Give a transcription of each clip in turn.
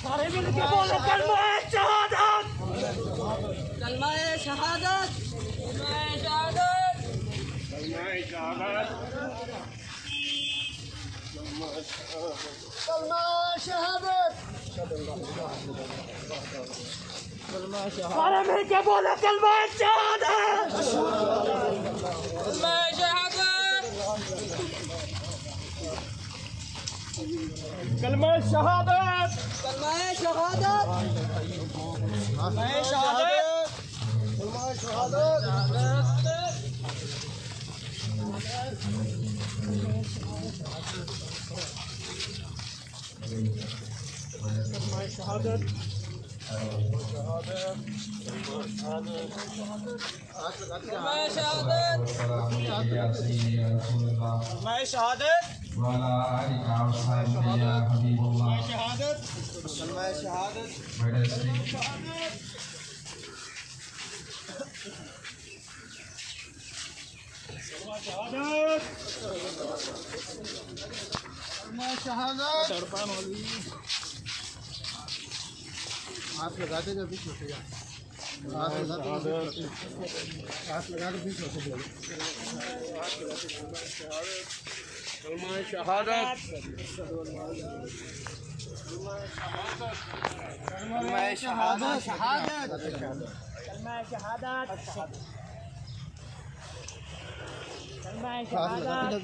सारे मिलके बोलो कलमा शहादत, कलमा शहादत, कलमा शहादत, कलमा शहादत, कलमा शहादत, कलमा शहादत, सारे मिलके बोलो कलमा शहादत, कलमा शहादत, कलमा शहादत, कलमा शहादत, कलमा शहादत, कलमा शहादत, कलमा शहादत, कलमा शहादत, वाला आलिका वसहबिही या हबीबल्लाह शहादत, कलमा शहादत, बड़े से शहादत, कलमा शहादत, तड़पान वाली हाथ लगाते जब भी छोटेगा, हाथ लगाते भी छोटेगा, कलमा शहादत, कलमा शहादत, शहादत, कलमा शहादत, कलमा शहादत,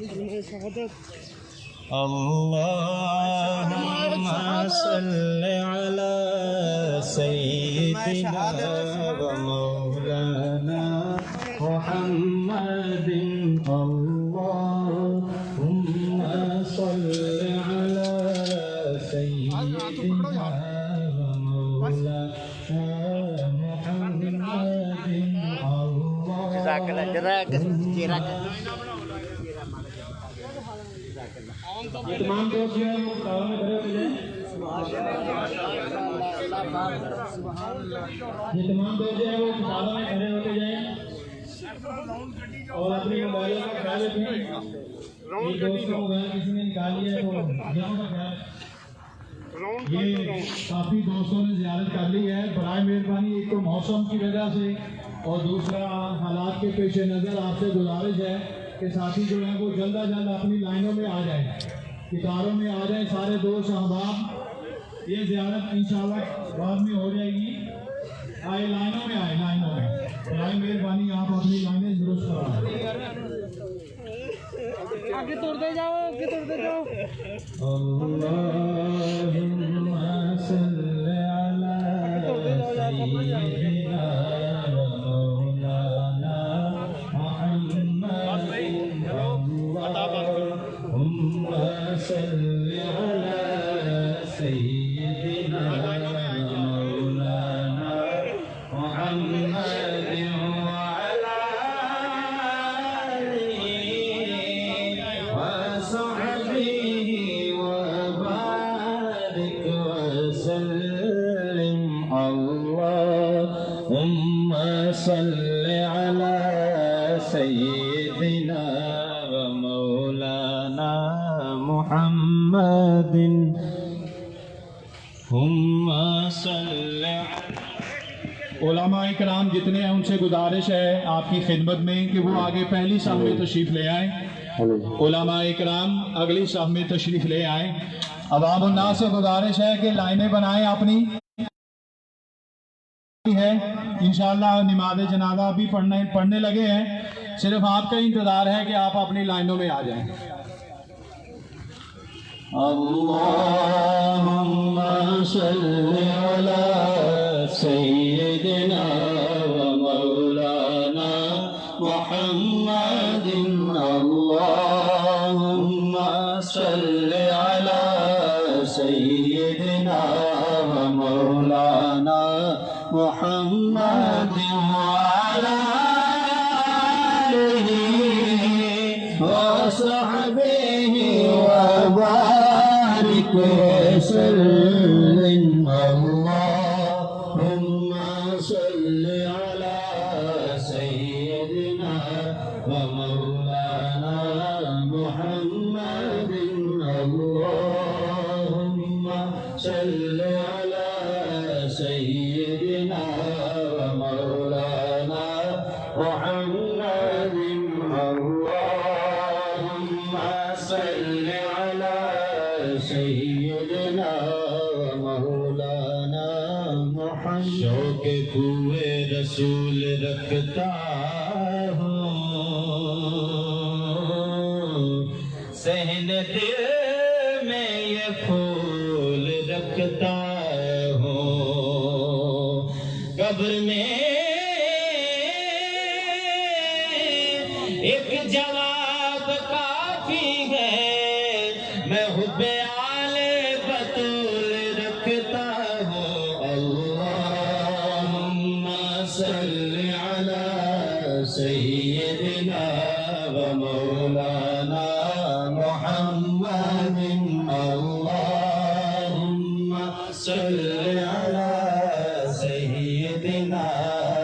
अल्लाहुम्मा सल्लि अला सय्यिदिना व मौलाना मुहम्मदिन, अल्लाहुम्मा सल्लि अला सय्यिदिना व मौलाना मुहम्मदिन, ये तमाम दोस्त जो है वो कतारों में खड़े होते जाएं। ये तमाम दोस्त जो है वो कतारों में खड़े होते जाएं और अपनी मोबाइलों का ख्याल रखें। एक दोस्त का मोबाइल किसी ने निकाल लिया है, वो जगह का ख्याल। ये काफ़ी दोस्तों ने ज़ियारत कर ली है। बराए मेहरबानी एक तो मौसम की वजह से और दूसरा हालात के पेश नज़र आपसे गुजारिश है कि साथी जो है वो जल्द अज जल्द अपनी लाइनों में आ जाए, कितारों में आ जाए सारे दोस्त अहबाब। ये ज़ियारत इंशाअल्लाह बाद में हो जाएगी। आए लाइनों में, आए लाइनों में। बराए मेहरबानी आप अपनी लाइनें दुरुस्त कराएं। आगे तोड़ते जाओ, आगे तोड़ते जाओ। अल्लाहुम्मा सल्लि अला सय्यिदिना व मौलाना मुहम्मदिन, अल्लाहुम्मा सल्लि अला सय्यिदिना व मौलाना मुहम्मदिन व अला वसहबिही व बारिक वसल्लिम, अल्लाहुम्मा सल्लि अला सय्यिदिना व मौलाना मुहम्मदिन, हुम्मा सल्लि। उलमा इकराम जितने हैं उनसे गुजारिश है आपकी खिदमत में कि वो आगे पहली साफ में तशरीफ ले आए। उलमा इकराम अगली साफ में तशरीफ ले आए। अवाम उन्नास से गुजारिश है कि लाइनें बनाएं अपनी। है इंशाअल्लाह नमाज जनाजा भी पढ़ने लगे हैं। सिर्फ आपका इंतज़ार है कि आप अपनी लाइनों में आ जाएं। अल्लाहुम्मा सल्लि अला सय्यिदिना व मौलाना मुहम्मदिन। अल्लाहुम्मा सल्लि अला सय्यिदिना व मौलाना मुहम्मदिन व अला आलिहि व सहबिहि व बारिक वसल्लिम। अल्लाहुम्मा सल्लि अला सय्यिदिना व मौलाना मुहम्मदिन। अल्लाहुम्मा सल्लि अला सय्यिदिना व मौलाना मुहम्मदिन। अल्लाहुम्मा सल्लि अला सय्यिदिना व मौलाना मुहम्मद। शौक़ कुए रसूल रखता हूँ, सहन दिल में ये फूल रखता हूँ। कब्र में एक जवाब काफी है, मैं हुब्बे आले बतूल रखता हूँ। अल्लाहुम्मा सल्लि अला सय्यिदिना व मौलाना मुहम्मदिन। अल्लाहुम्मा सल्लि अला सय्यिदिना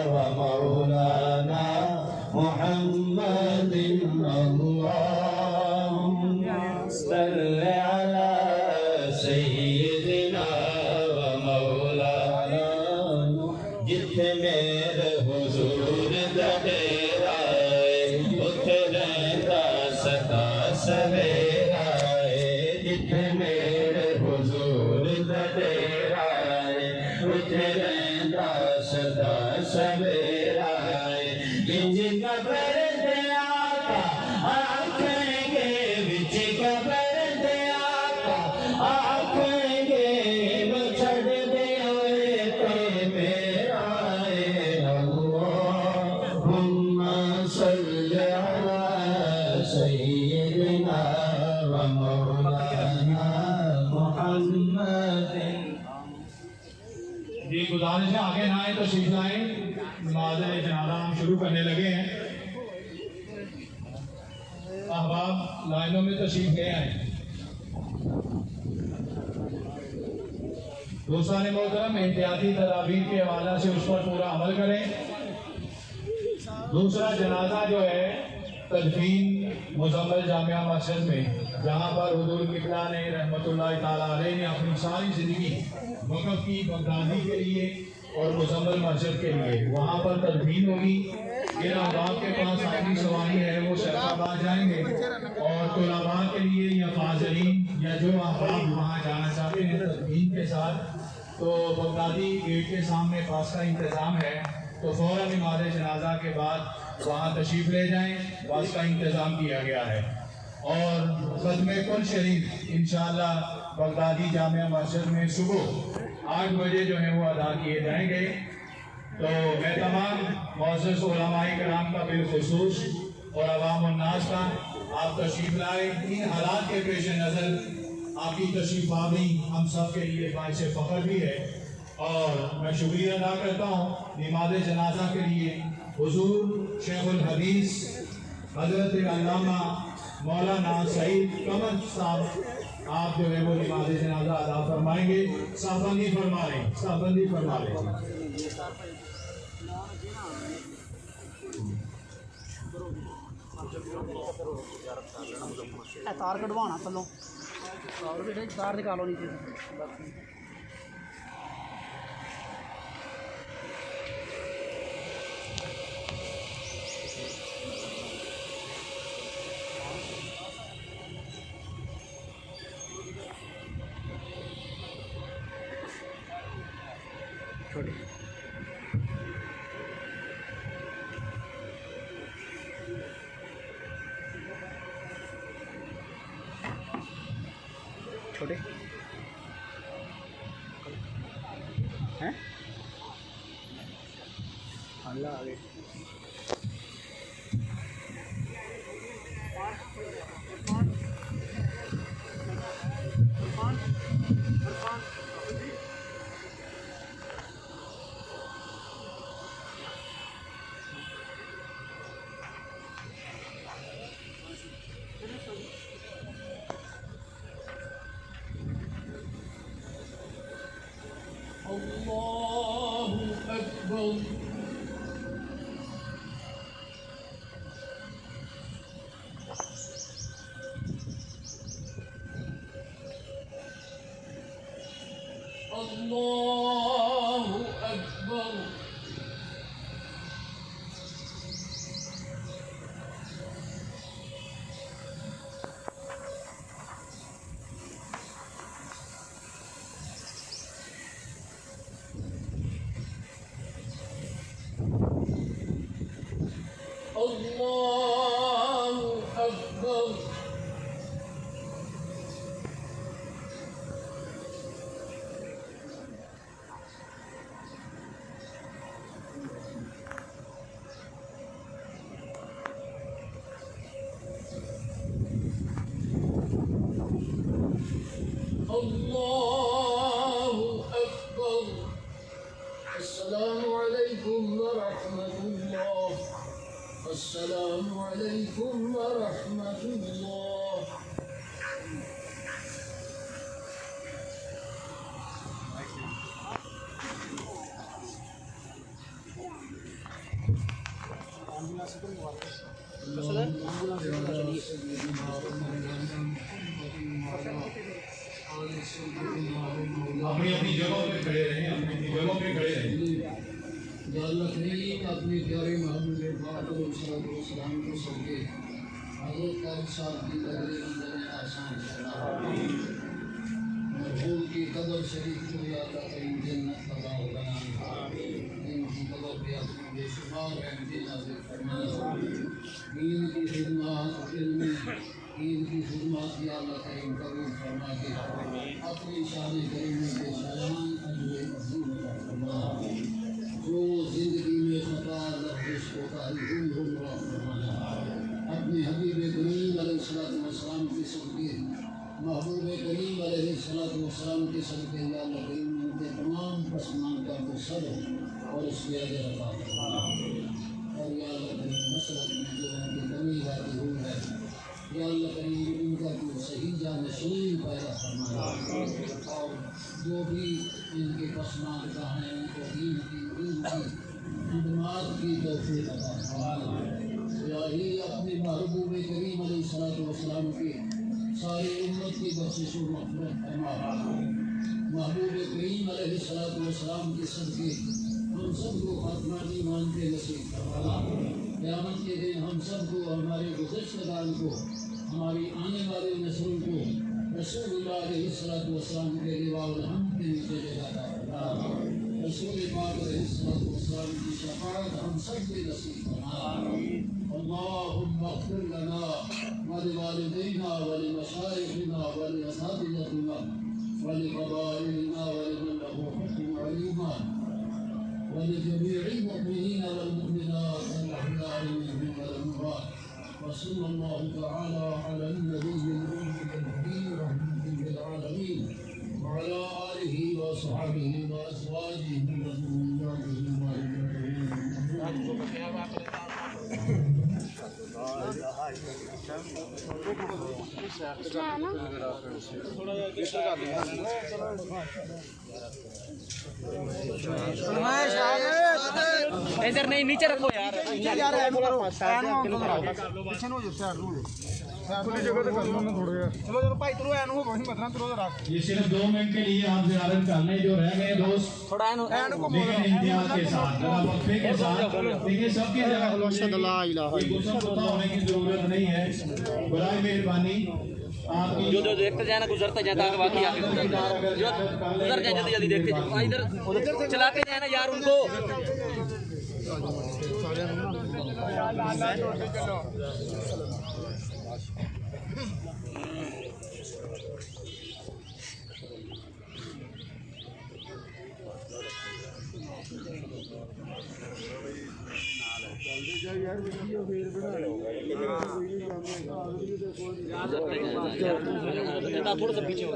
व मौलाना मुहम्मदिन। अल्लाहुम्मा सल्लि अला सय्यिदिना व मौलाना। जिथे मेरे हुजूर दा डेरा है, उथे रहंदा सदा सवेरा है। जिथे मेरे हुजूर दा डेरा है, उथे रहंदा सदा सवेरा है। इंज कबर दे आका आखेंगे, विच कबर दे आका आखेंगे, छड़ दे ओए ते मेरा है। अल्लाहुम्मा सल्लि अला सय्यिदिना व मौलाना मुहम्मदिन। जी गुजारिश है आगे ना आए तो शीश लाएं। नमाज जनाजा हम शुरू करने लगे हैं। अहबाब लाइनों में तशरीफ ले आए। दूसरा ने मोहतरम एहतियाती तदाबीर के हवाला से उस पर पूरा अमल करें। दूसरा जनाजा जो है तदफीन मुजम्मल जामिया मस्जिद में, जहाँ पर हुजूर किबला ने रहमतुल्लाह ताला अलैह ने अपनी सारी ज़िंदगी वक़्फ़ की बगदादी के लिए और मुजम्मल मस्जिद के लिए, वहाँ पर तदफीन होगी। जिन अहबाब के पास आखिरी सवारी है वो शरकाबाद जाएंगे, और तुलबा के लिए या फाज़िलीन या जो अहबाब वहाँ जाना चाहते हैं तदफीन के साथ, तो बगदादी गेट के सामने पास का इंतज़ाम है, तो फ़ौरन नमाज़ जनाजा के बाद वहाँ तशरीफ़ ले जाएं। बस का इंतज़ाम किया गया है। और ख़त्मे कुल शरीफ इंशाअल्लाह बगदादी जामिया मस्जिद में सुबह 8 बजे जो है वो अदा किए जाएंगे। तो मैं तमाम मुअज़्ज़िज़ उलमाए किराम का बिलखुसूस और अवाम उन्नास का आप तशरीफ़ लाए। इन हालात के पेश नज़र आपकी तशरीफ़ आवी हम सब के लिए बाइस फ़ख्र भी है। और मैं शुक्रिया अदा करता हूँ नमाज़ जनाजा के लिए हुज़ूर शेखुल हदीस हज़रत अल्लामा मौलाना सईद कमर साहब, आप जो है वो नमाज़ जनाजा अदा फरमाएंगे। साहबंदी फरमा लें, साहबंदी फरमा लें। तार कटवाना थल्लों, तार निकालो नीचे से। छोटी छोटे हैं अल्लाह आगे अल्लाहु अकबर अल्लाहु अकबर अल्लाहु अकबर अल्लाहु अकबर अस्सलामु अलैकुम व रहमतुल्लाह अस्सलामु अलैकुम व रहमतुल्लाह अपनी अपनी जगहों पे खड़े रहें, अपनी अपनी जगहों पे खड़े रहें। अपने प्यारे महबूब पाक सलाम को सदके हज़रत क़ारी साहब की कदर अंदर आसान मरहूम की कदर शरीफ को या अल्लाह करीम जन्नत अता फरमा इनकी कदर पे अपनी बेशुमार रहमतें नाज़िल फरमा दीन की खिदमत इल्म ईद की खिदमत या अल्लाह करीम कबूल फरमा के अपनी शान करीम के शायान अजर अज़ीम फरमा जो जिंदगी में खता लफ्ज़ होता है अपने हबीब करीम अलैहिस्सलाम के सदके महबूब करीम अलैहिस्सलाम के सदके या अल्लाह करीम उनके तमाम पसमानदा को सब्र और उसके अजर अता फरमा और या अल्लाह करीम मसलक में जो उनकी कमी वाक़ई हुई है या अल्लाह करीम इनका जो सही जानशीन पैदा फरमा और जो भी इनके पसमानदा हैं उनको दीन की खिदमत की तौफीक अता फरमा या ही अपने महबूब करीम अलैहिस्सलाम के सारी उम्मत की बख्शिश व मग़फ़िरत फरमा महबूब करीम अलैहिस्सलाम के सदके हम सबको खात्मा ईमान पे नसीब फरमा क़यामत के दिन हम सबको हमारे गुज़श्तगान को हमारी आने वाली नस्लों को रसूलुल्लाह अलैहिस्सलाम के लिवाउल हम्द के नीचे जगह फरमा रसूल पाक अलैहिस्सलाम की शफ़ाअत हम सब के नसीब फरमा अल्लाहुम्मा अग़फ़िर लना व लिवालिदैना व लिमशाइखिना व लिअसातिज़तिना व लिक़बाइलिना व लिमन लहू हुक्मुन अलीमा व लिजमीइल मुअमिनीना वल मुअमिनात अल अहयाइ मिनहुम वल अमवात व सल्लल्लाहु तआला अला नबिय्यिल उम्मिय्यिल रहमतिल लिल आलमीन व अला आलिहि व अस्हाबिहि व अज़वाजिहि व ज़ुर्रिय्यतिहि इधर नहीं नीचे रखो यार ये सिर्फ 2 मिनट के लिए आप ज़ियारत कर लें जो रह गए दोस्त थोड़ा लेकिन इम्तियाज के साथ वक्फे के साथ देखिए सबकी जगह गुस्सा होने की जरूरत नहीं है बराए मेहरबानी आपकी जो जो देखते जाए ना गुजरते जाए ताकि बाकी आगे गुजर जाए जल्दी जल्दी देखते जाए इधर चलाते जाए ना यार उनको थोड़ा सा पीछे हो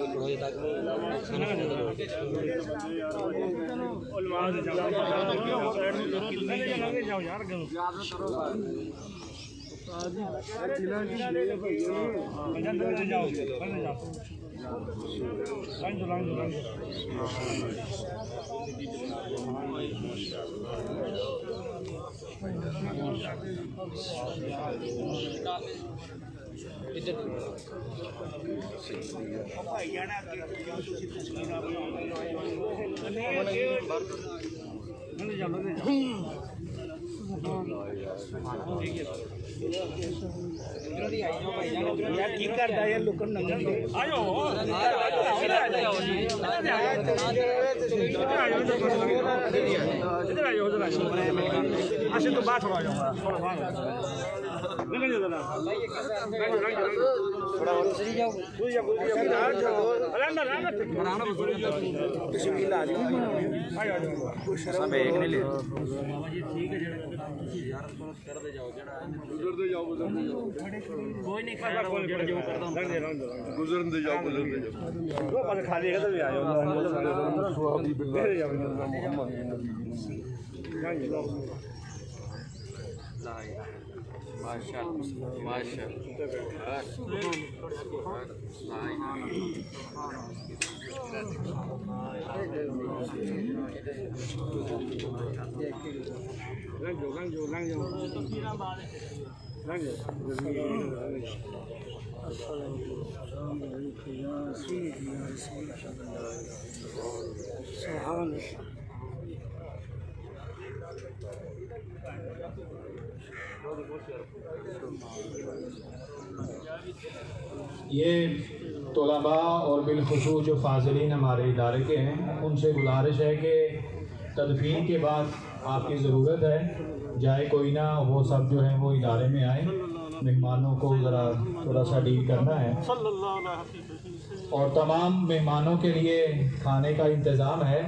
गुजरते जाओ खाली है तो भी आयो ये तलबा और बिलखुसूस जो फाज़िलीन हमारे इदारे के हैं उनसे गुजारिश है कि तदफीन के बाद आपकी ज़रूरत है, जाए कोई ना वो सब जो है वो इदारे में आए, मेहमानों को ज़रा थोड़ा सा डील करना है और तमाम मेहमानों के लिए खाने का इंतज़ाम है।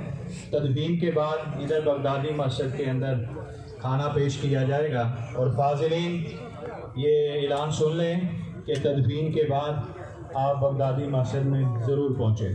तदफीन के बाद इधर बगदादी मस्जिद के अंदर खाना पेश किया जाएगा और फाज़िलीन ये ऐलान सुन लें कि तदफीन के बाद आप बगदादी मस्जिद में ज़रूर पहुँचें।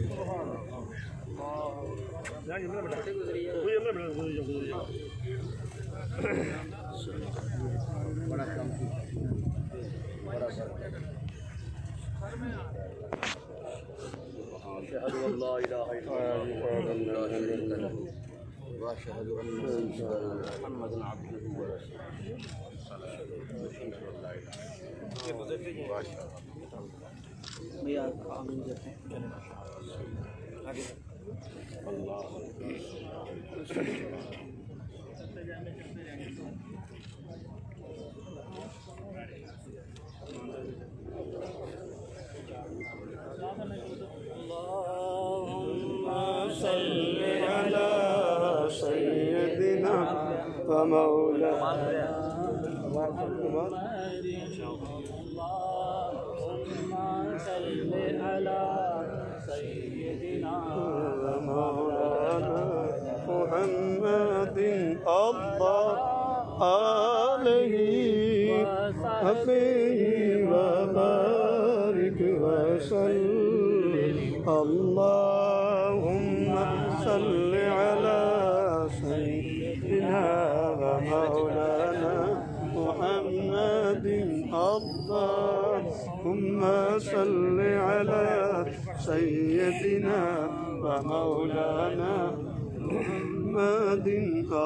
सय्यदिना व मौलाना محمد الله عليه وبارك وسلم اللهم صل على سيدنا ومولانا محمد اللهم صل على سيدنا ومولانا محمد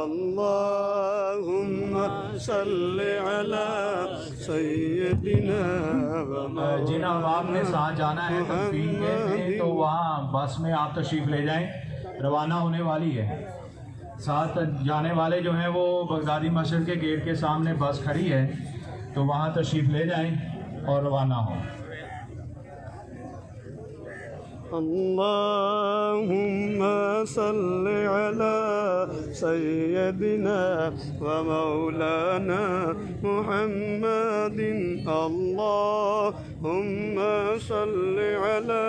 اللهم صل على سيدنا जिन अहबाब ने साथ जाना है तदफीन के लिए तो वहाँ बस में आप तशरीफ़ ले जाएं, रवाना होने वाली है। साथ जाने वाले जो हैं वो बगदादी मस्जिद के गेट के सामने बस खड़ी है, तो वहाँ तशरीफ़ ले जाएं और रवाना हों। اللهم صل على سيدنا ومولانا محمد اللهم صل على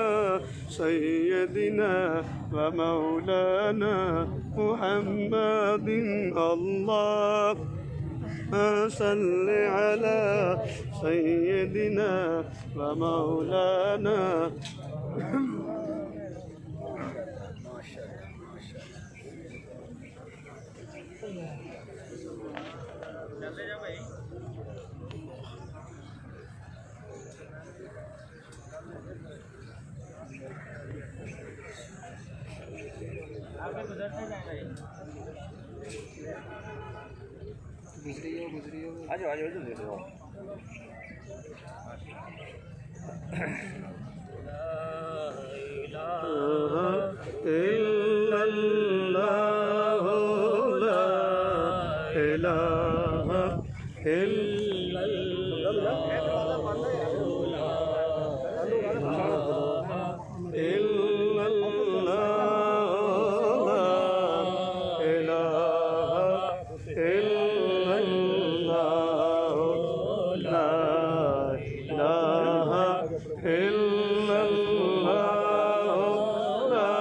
سيدنا ومولانا محمد الله صل على سيدنا ومولانا إلا الله لا إله إلا الله إلا الله لا إله إلا الله لا إله إلا الله لا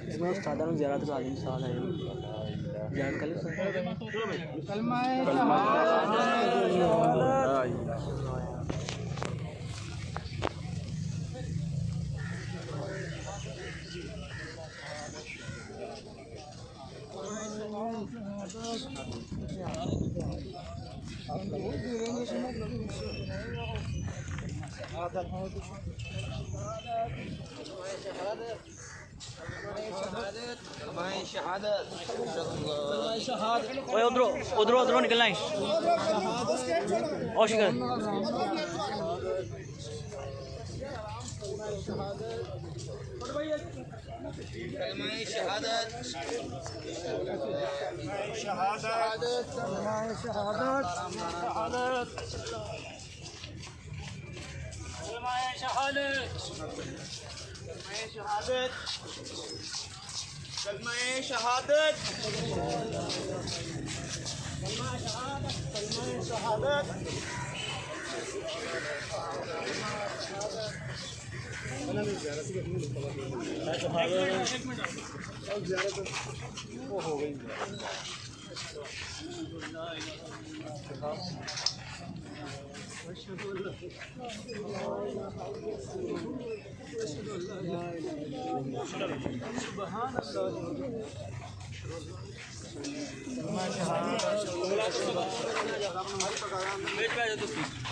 इसमें उस्ताद ने ज़ियारत करा दी साल है ज़ियारत कर ली कलमा ओए उधरों उधरों उधरों निकलना है और शिकर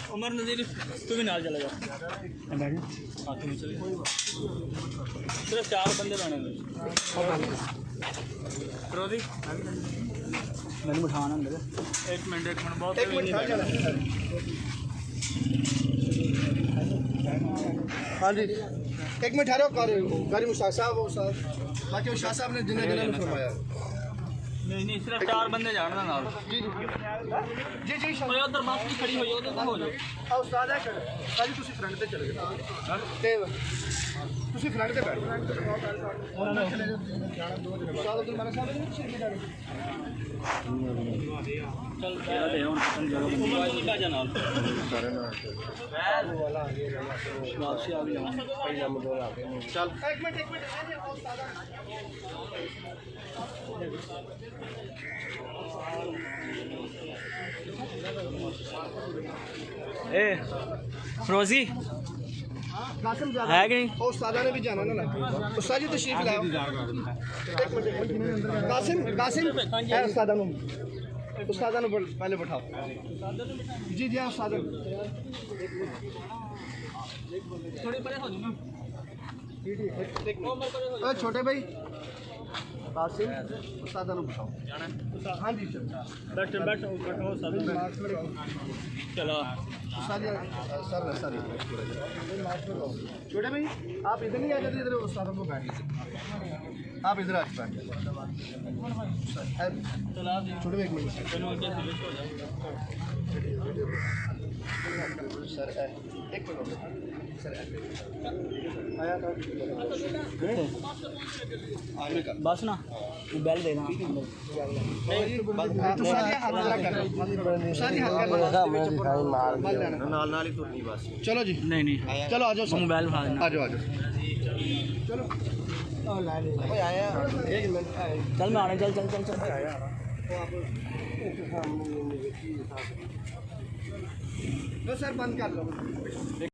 उमर नज़ीर तू भी नाल चला जा सिर्फ 4 बंदे लाने रोजी मैंने बिठाना अंदर एक मिनट बहुत हाँ जी एक मिनट ठहरो कारी मुश्ताक साहब वो साहब बाकी वो शाह साहब ने जिन्हें जिन्हें फरमाया नहीं सिर्फ 4 बंदे जाना नाल जी जी ओए उधर बस भी खड़ी होई उधर हो जाओ ਆ ਉਸਤਾਦ ਹੈ ਸਾਜੀ ਤੁਸੀਂ ਫਰੰਟ ਤੇ ਚਲੇ ਜਾਓ ਤੇ ਤੁਸੀਂ ਫਰੰਟ ਤੇ ਬੈਠੋ ਉਹਨਾਂ ਨੇ ਚਲੇ ਜਾਓ ਉਸਤਾਦ ਅਬਦੁਲ ਮਾਨਕ ਸਾਹਿਬ ਨੇ ਸ਼ੀਰ ਵੀ ਡਾਲੇ चल ले हुन खत्म करो मोबाइल का जा नाल सारे नाल वाला आ गया वापसी आ गया पहले हम दो आ गए चल एक मिनट उस्ताद ए रोजी कासिम जा है कि नहीं और उस्ताद ने भी जाना ना उस्ताद जी तशरीफ लाओ एक मिनट कासिम है उस्ताद ने पहले बैठाओ जी जी उस्ताद थोड़ी परे हो जाओ ना छोटे भाई कासिम उस्ताद ने बैठाओ हाँ जी बैठो बैठो बैठो सब चलो सर छोटे भाई आप इधर नहीं आ जाते इधर उस्ताद को बैठ आप इधर आके बैठ छोटे भाई एक मिनट सर एक मिनट सर आया था बस ना बेल देना चलो जी नहीं नहीं चलो आ जाओ मोबाइल उठा देना आ जाओ चलो एक मिनट चल मैं आने चल सर बंद कर लो